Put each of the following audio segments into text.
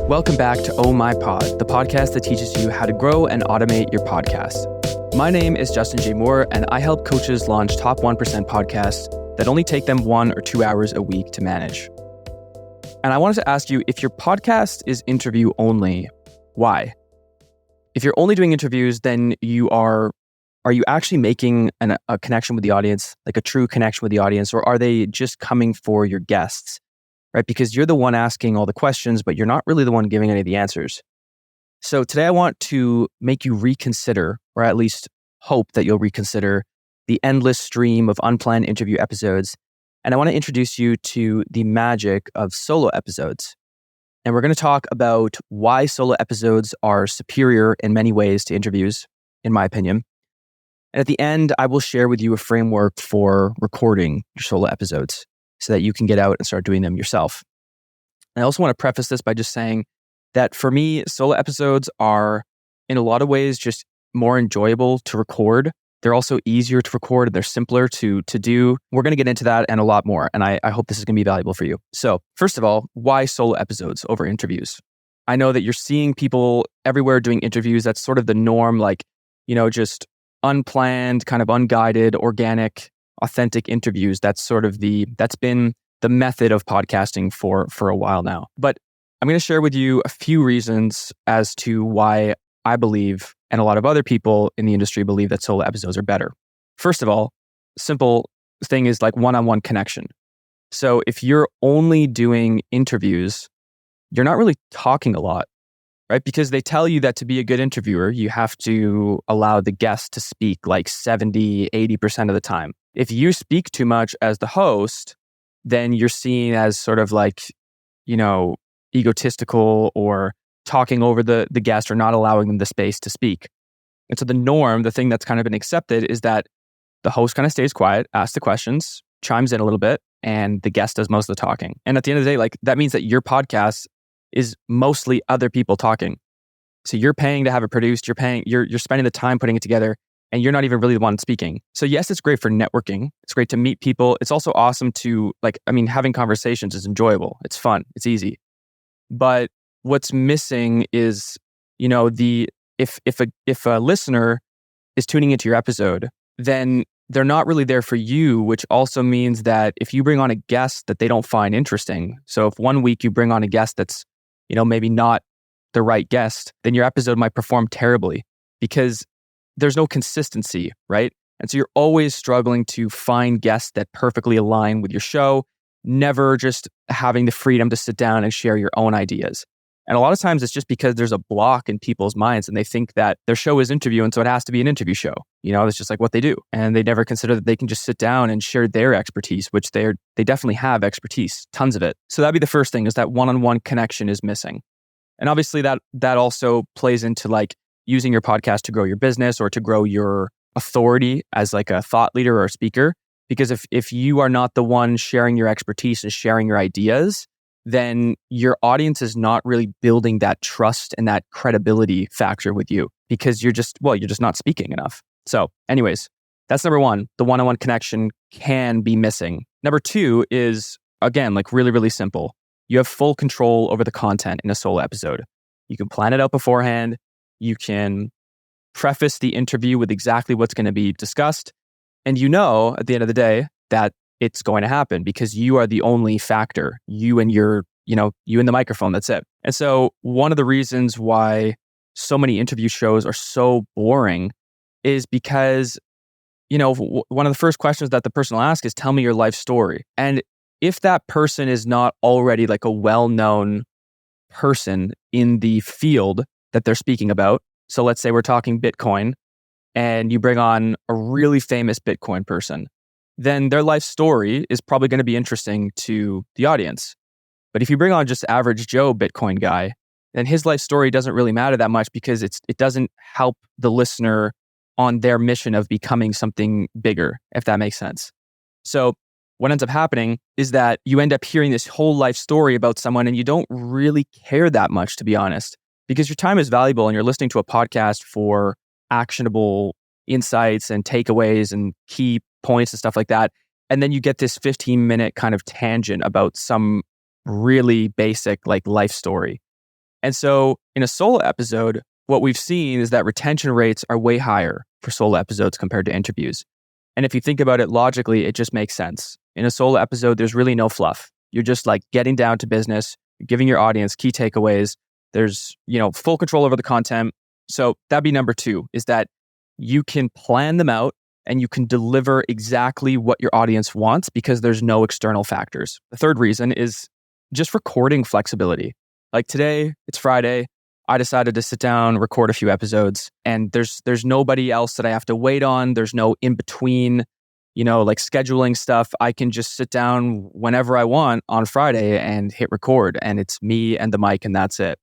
Welcome back to Oh My Pod, the podcast that teaches you how to grow and automate your podcast. My name is Justin J. Moore, and I help coaches launch top 1% podcasts that only take them 1 or 2 hours a week to manage. And I wanted to ask you, if your podcast is interview only, why? If you're only doing interviews, then are you actually making a connection with the audience, like a true connection with the audience, or are they just coming for your guests? Right? Because you're the one asking all the questions, but you're not really the one giving any of the answers. So today I want to make you reconsider, or at least hope that you'll reconsider, the endless stream of unplanned interview episodes. And I want to introduce you to the magic of solo episodes. And we're going to talk about why solo episodes are superior in many ways to interviews, in my opinion. And at the end, I will share with you a framework for recording your solo episodes, so that you can get out and start doing them yourself. And I also want to preface this by just saying that for me, solo episodes are in a lot of ways just more enjoyable to record. They're also easier to record and they're simpler to do. We're going to get into that and a lot more. And I hope this is going to be valuable for you. So first of all, why solo episodes over interviews? I know that you're seeing people everywhere doing interviews. That's sort of the norm, just unplanned, kind of unguided, organic, authentic interviews. That's been the method of podcasting for a while now. But I'm going to share with you a few reasons as to why I believe, and a lot of other people in the industry believe, that solo episodes are better. First of all, simple thing is like one-on-one connection. So if you're only doing interviews, you're not really talking a lot, right? Because they tell you that to be a good interviewer, you have to allow the guest to speak like 70, 80% of the time. If you speak too much as the host, then you're seen as sort of egotistical or talking over the guest or not allowing them the space to speak. And so the norm, the thing that's kind of been accepted, is that the host kind of stays quiet, asks the questions, chimes in a little bit, and the guest does most of the talking. And at the end of the day, that means that your podcast is mostly other people talking. So you're paying to have it produced, you're spending the time putting it together, and you're not even really the one speaking. So yes, it's great for networking. It's great to meet people. It's also awesome to having conversations is enjoyable. It's fun. It's easy. But what's missing is, if a listener is tuning into your episode, then they're not really there for you, which also means that if you bring on a guest that they don't find interesting, so if one week you bring on a guest that's, maybe not the right guest, then your episode might perform terribly because there's no consistency, right? And so you're always struggling to find guests that perfectly align with your show, never just having the freedom to sit down and share your own ideas. And a lot of times it's just because there's a block in people's minds and they think that their show is interview, and so it has to be an interview show. It's just like what they do. And they never consider that they can just sit down and share their expertise, which they definitely have expertise, tons of it. So that'd be the first thing, is that one-on-one connection is missing. And obviously that also plays into using your podcast to grow your business or to grow your authority as a thought leader or a speaker. Because if you are not the one sharing your expertise and sharing your ideas, then your audience is not really building that trust and that credibility factor with you, because you're just not speaking enough. So anyways, that's number one. The one-on-one connection can be missing. Number two is, again, really, really simple. You have full control over the content in a solo episode. You can plan it out beforehand. You can preface the interview with exactly what's going to be discussed. And at the end of the day, that it's going to happen because you are the only factor. You and you and the microphone, that's it. And so one of the reasons why so many interview shows are so boring is because, one of the first questions that the person will ask is, tell me your life story. And if that person is not already a well-known person in the field that they're speaking about, so let's say we're talking Bitcoin and you bring on a really famous Bitcoin person, then their life story is probably going to be interesting to the audience. But if you bring on just average Joe Bitcoin guy, then his life story doesn't really matter that much because it doesn't help the listener on their mission of becoming something bigger, if that makes sense. So what ends up happening is that you end up hearing this whole life story about someone and you don't really care that much, to be honest, because your time is valuable and you're listening to a podcast for actionable insights and takeaways and key points and stuff like that. And then you get this 15-minute kind of tangent about some really basic life story. And so in a solo episode, what we've seen is that retention rates are way higher for solo episodes compared to interviews. And if you think about it logically, it just makes sense. In a solo episode, there's really no fluff. You're just like getting down to business, giving your audience key takeaways. There's, full control over the content. So that'd be number 2, is that you can plan them out and you can deliver exactly what your audience wants because there's no external factors. The third reason is just recording flexibility. Like today, it's Friday. I decided to sit down, record a few episodes, and there's nobody else that I have to wait on. There's no in between, like scheduling stuff. I can just sit down whenever I want on Friday and hit record, and it's me and the mic, and that's it.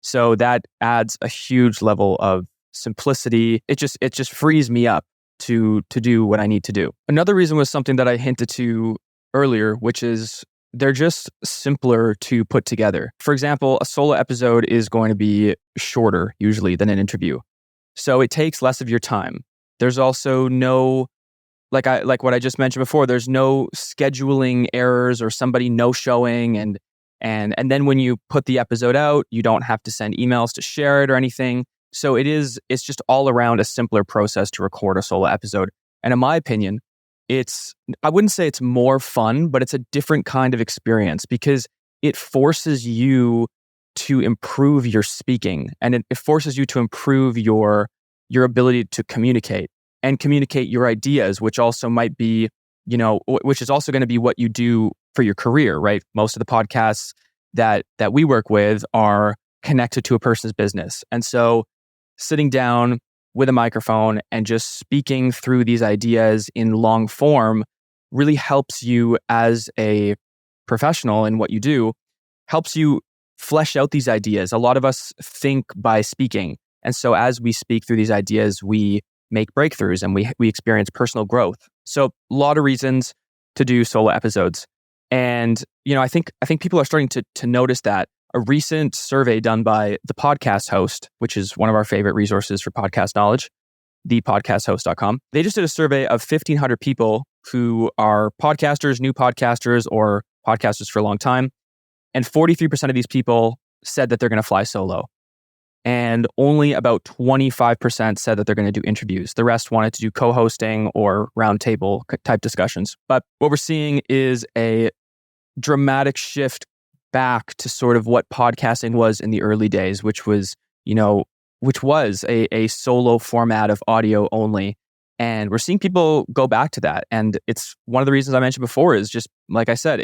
So that adds a huge level of simplicity. It just frees me up to do what I need to do. Another reason was something that I hinted to earlier, which is they're just simpler to put together. For example, a solo episode is going to be shorter usually than an interview. So it takes less of your time. There's also no, like what I just mentioned before, there's no scheduling errors or somebody no-showing. And then when you put the episode out, you don't have to send emails to share it or anything. So it's just all around a simpler process to record a solo episode. And in my opinion, I wouldn't say it's more fun, but it's a different kind of experience because it forces you to improve your speaking, and it forces you to improve your ability to communicate your ideas, which also might be, which is also going to be what you do for your career, right? Most of the podcasts that we work with are connected to a person's business. And so sitting down with a microphone and just speaking through these ideas in long form really helps you as a professional in what you do, helps you flesh out these ideas. A lot of us think by speaking. And so as we speak through these ideas, we make breakthroughs and we experience personal growth. So a lot of reasons to do solo episodes. And, I think people are starting to notice that. A recent survey done by The Podcast Host, which is one of our favorite resources for podcast knowledge, thepodcasthost.com. They just did a survey of 1,500 people who are podcasters, new podcasters, or podcasters for a long time. And 43% of these people said that they're going to fly solo. And only about 25% said that they're going to do interviews. The rest wanted to do co-hosting or roundtable type discussions. But what we're seeing is a dramatic shift back to sort of what podcasting was in the early days, which was a solo format of audio only. And we're seeing people go back to that. And it's one of the reasons I mentioned before is just, like I said,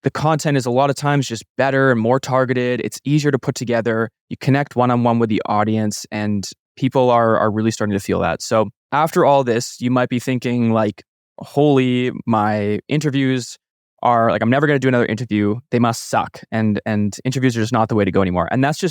the content is a lot of times just better and more targeted. It's easier to put together. You connect one-on-one with the audience, and people are really starting to feel that. So after all this, you might be thinking like, holy, my interviews are like, I'm never going to do another interview. They must suck. And interviews are just not the way to go anymore. And that's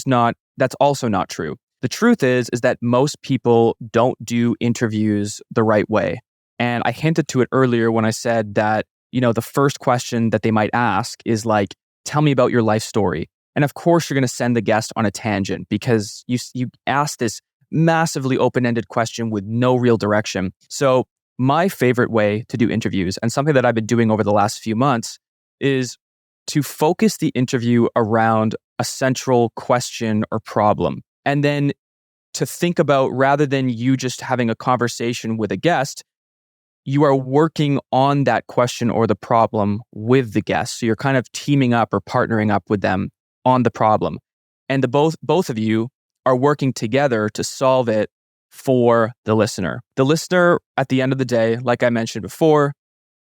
also not true. The truth is that most people don't do interviews the right way. And I hinted to it earlier when I said that, the first question that they might ask is like, tell me about your life story. And of course, you're going to send the guest on a tangent because you ask this massively open-ended question with no real direction. So my favorite way to do interviews, and something that I've been doing over the last few months, is to focus the interview around a central question or problem. And then to think about, rather than you just having a conversation with a guest, you are working on that question or the problem with the guest. So you're kind of teaming up or partnering up with them on the problem. And both of you are working together to solve it for the listener. The listener, at the end of the day, like I mentioned before,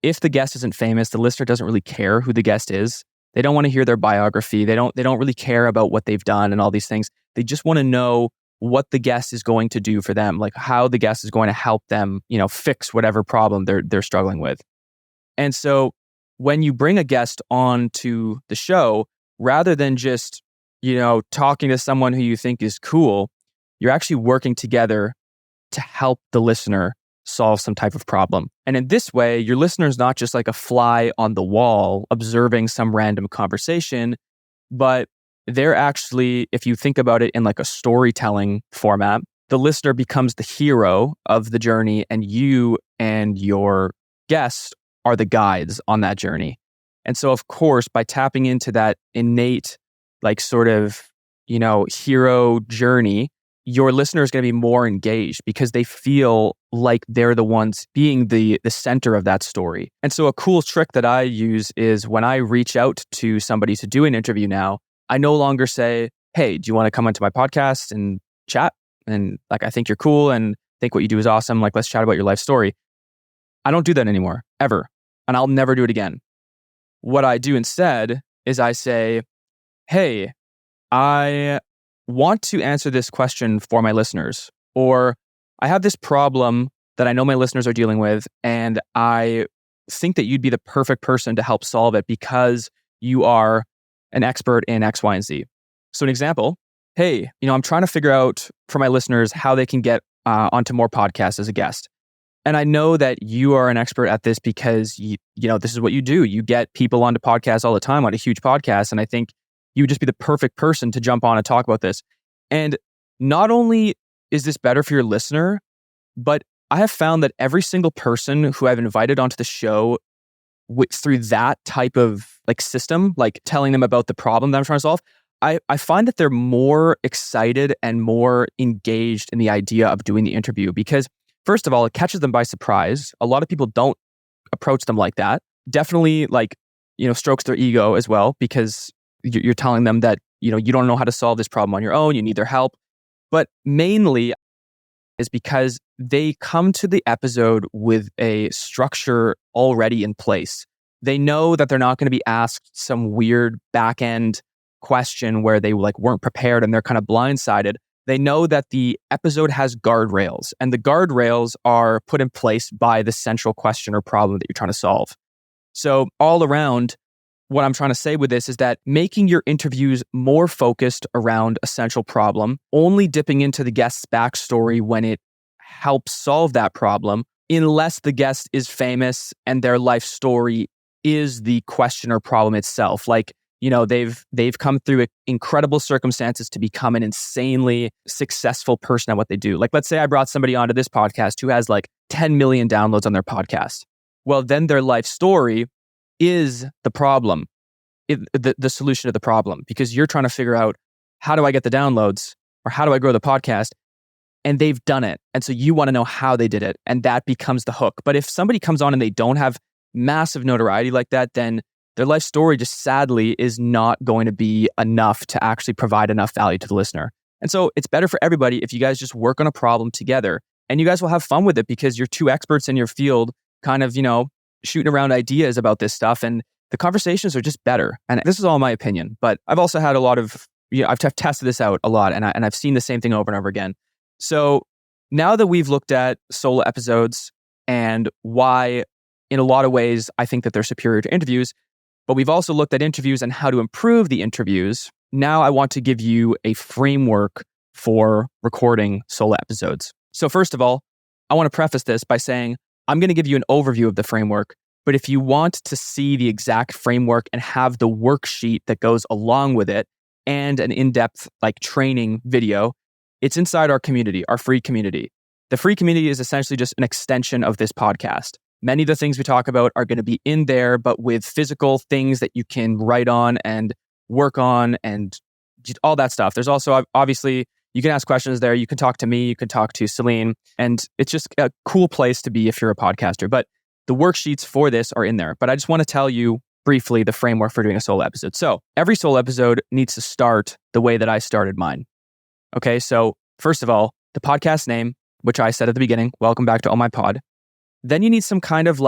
if the guest isn't famous, the listener doesn't really care who the guest is. They don't want to hear their biography. They don't really care about what they've done and all these things. They just want to know what the guest is going to do for them, like how the guest is going to help them, fix whatever problem they're struggling with. And so when you bring a guest on to the show, rather than just, talking to someone who you think is cool, you're actually working together to help the listener solve some type of problem. And in this way, your listener is not just like a fly on the wall observing some random conversation, but they're actually, if you think about it in like a storytelling format, the listener becomes the hero of the journey, and you and your guests are the guides on that journey. And so, of course, by tapping into that innate, like sort of hero journey, your listener is going to be more engaged because they feel like they're the ones being the center of that story. And so a cool trick that I use is when I reach out to somebody to do an interview now, I no longer say, hey, do you want to come onto my podcast and chat? And I think you're cool and think what you do is awesome. Let's chat about your life story. I don't do that anymore, ever. And I'll never do it again. What I do instead is I say, hey, I want to answer this question for my listeners, or I have this problem that I know my listeners are dealing with, and I think that you'd be the perfect person to help solve it because you are an expert in X, Y, and Z. So an example, hey, I'm trying to figure out for my listeners how they can get onto more podcasts as a guest. And I know that you are an expert at this because this is what you do. You get people onto podcasts all the time, on a huge podcast, and I think you would just be the perfect person to jump on and talk about this. And not only is this better for your listener, but I have found that every single person who I've invited onto the show through that type of system, telling them about the problem that I'm trying to solve, I find that they're more excited and more engaged in the idea of doing the interview because, first of all, it catches them by surprise. A lot of people don't approach them like that. Definitely strokes their ego as well because you're telling them that, you don't know how to solve this problem on your own. You need their help. But mainly is because they come to the episode with a structure already in place. They know that they're not going to be asked some weird back-end question where they weren't prepared and they're kind of blindsided. They know that the episode has guardrails, and the guardrails are put in place by the central question or problem that you're trying to solve. So all around, what I'm trying to say with this is that making your interviews more focused around a central problem, only dipping into the guest's backstory when it helps solve that problem, unless the guest is famous and their life story is the question or problem itself. They've come through incredible circumstances to become an insanely successful person at what they do. Let's say I brought somebody onto this podcast who has 10 million downloads on their podcast. Well, then their life story is the problem, the solution to the problem, because you're trying to figure out, how do I get the downloads or how do I grow the podcast? And they've done it. And so you want to know how they did it. And that becomes the hook. But if somebody comes on and they don't have massive notoriety like that, then their life story just sadly is not going to be enough to actually provide enough value to the listener. And so it's better for everybody if you guys just work on a problem together, and you guys will have fun with it because you're two experts in your field kind of, shooting around ideas about this stuff, and the conversations are just better. And this is all my opinion, but I've also had a lot of, I've tested this out a lot, and I've seen the same thing over and over again. So now that we've looked at solo episodes and why, in a lot of ways, I think that they're superior to interviews, but we've also looked at interviews and how to improve the interviews. Now I want to give you a framework for recording solo episodes. So first of all, I want to preface this by saying I'm going to give you an overview of the framework, but if you want to see the exact framework and have the worksheet that goes along with it and an in-depth training video, it's inside our community, our free community. The free community is essentially just an extension of this podcast. Many of the things we talk about are going to be in there, but with physical things that you can write on and work on and all that stuff. There's also, obviously, you can ask questions there. You can talk to me. You can talk to Celine. And it's just a cool place to be if you're a podcaster. But the worksheets for this are in there. But I just want to tell you briefly the framework for doing a solo episode. So every solo episode needs to start the way that I started mine. Okay, so first of all, the podcast name, which I said at the beginning, welcome back to Oh My Pod. Then you need some kind of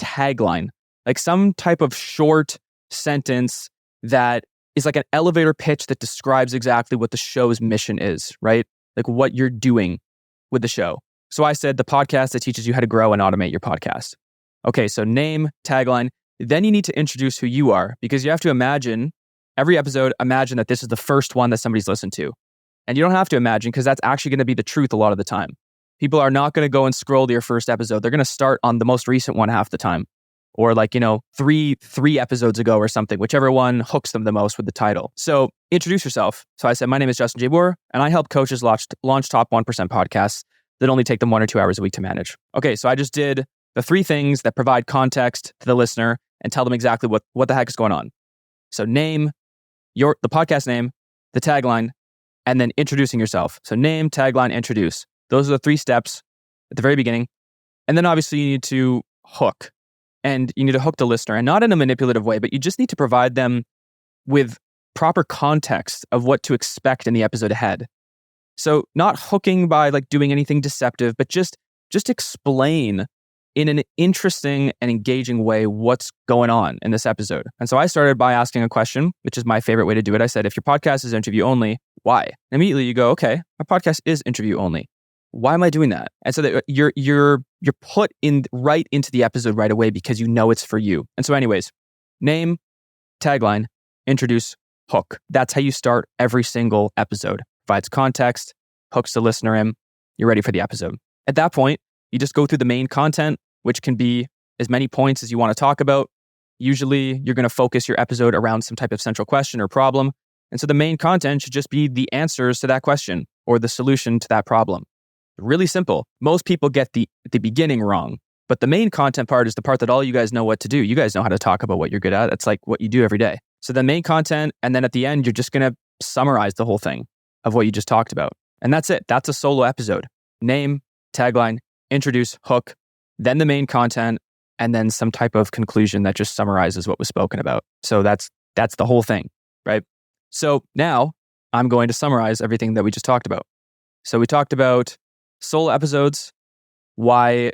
tagline, some type of short sentence that is an elevator pitch that describes exactly what the show's mission is, right? What you're doing with the show. So I said the podcast that teaches you how to grow and automate your podcast. Okay, so name, tagline. Then you need to introduce who you are, because you have to imagine, every episode, imagine that this is the first one that somebody's listened to. And you don't have to imagine, because that's actually going to be the truth a lot of the time. People are not going to go and scroll to your first episode. They're going to start on the most recent one half the time. Or three episodes ago or something, whichever one hooks them the most with the title. So introduce yourself. So I said, my name is Justin Jabor, and I help coaches launch top 1% podcasts that only take them 1 or 2 hours a week to manage. Okay, so I just did the 3 things that provide context to the listener and tell them exactly what the heck is going on. So name, the podcast name, the tagline, and then introducing yourself. So name, tagline, introduce. Those are the 3 steps at the very beginning. And then obviously you need to hook. And you need to hook the listener, and not in a manipulative way, but you just need to provide them with proper context of what to expect in the episode ahead. So not hooking by like doing anything deceptive, but just explain in an interesting and engaging way what's going on in this episode. And so I started by asking a question, which is my favorite way to do it. I said, if your podcast is interview only, why? And immediately you go, okay, my podcast is interview only. Why am I doing that? And so that you're put in right into the episode right away because you know it's for you. And so anyways, name, tagline, introduce, hook. That's how you start every single episode. Provides context, hooks the listener in, you're ready for the episode. At that point, you just go through the main content, which can be as many points as you want to talk about. Usually, you're going to focus your episode around some type of central question or problem. And so the main content should just be the answers to that question or the solution to that problem. Really simple. Most people get the beginning wrong, but the main content part is the part that all you guys know what to do. You guys know how to talk about what you're good at. It's like what you do every day. So the main content, and then at the end, you're just going to summarize the whole thing of what you just talked about. And that's it. That's a solo episode. Name, tagline, introduce, hook, then the main content, and then some type of conclusion that just summarizes what was spoken about. So that's the whole thing, right? So now I'm going to summarize everything that we just talked about. So we talked about solo episodes, why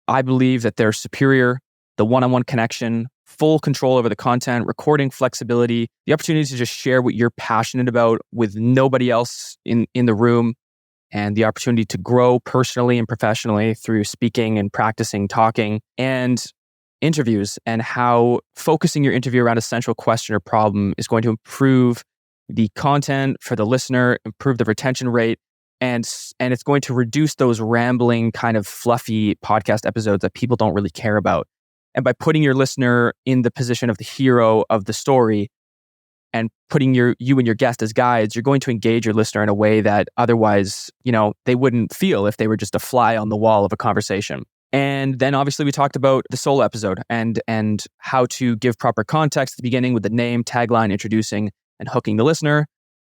I believe that they're superior, the one-on-one connection, full control over the content, recording flexibility, the opportunity to just share what you're passionate about with nobody else in the room, and the opportunity to grow personally and professionally through speaking and practicing talking, and interviews, and how focusing your interview around a central question or problem is going to improve the content for the listener, improve the retention rate, and it's going to reduce those rambling kind of fluffy podcast episodes that people don't really care about. And by putting your listener in the position of the hero of the story and putting you and your guest as guides, you're going to engage your listener in a way that otherwise, they wouldn't feel if they were just a fly on the wall of a conversation. And then obviously we talked about the solo episode and how to give proper context at the beginning with the name, tagline, introducing and hooking the listener,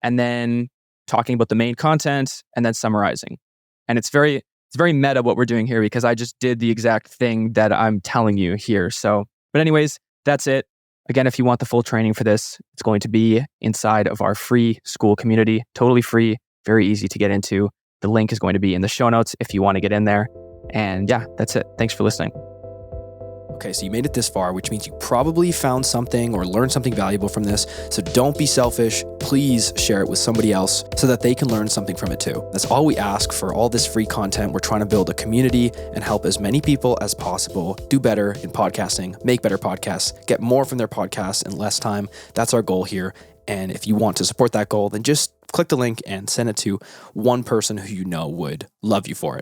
and then talking about the main content and then summarizing. And it's very meta what we're doing here because I just did the exact thing that I'm telling you here. So, but anyways, that's it. Again, if you want the full training for this, it's going to be inside of our free school community, totally free, very easy to get into. The link is going to be in the show notes if you want to get in there. And yeah, that's it. Thanks for listening. Okay, so you made it this far, which means you probably found something or learned something valuable from this. So don't be selfish. Please share it with somebody else so that they can learn something from it too. That's all we ask for all this free content. We're trying to build a community and help as many people as possible do better in podcasting, make better podcasts, get more from their podcasts in less time. That's our goal here. And if you want to support that goal, then just click the link and send it to one person who you know would love you for it.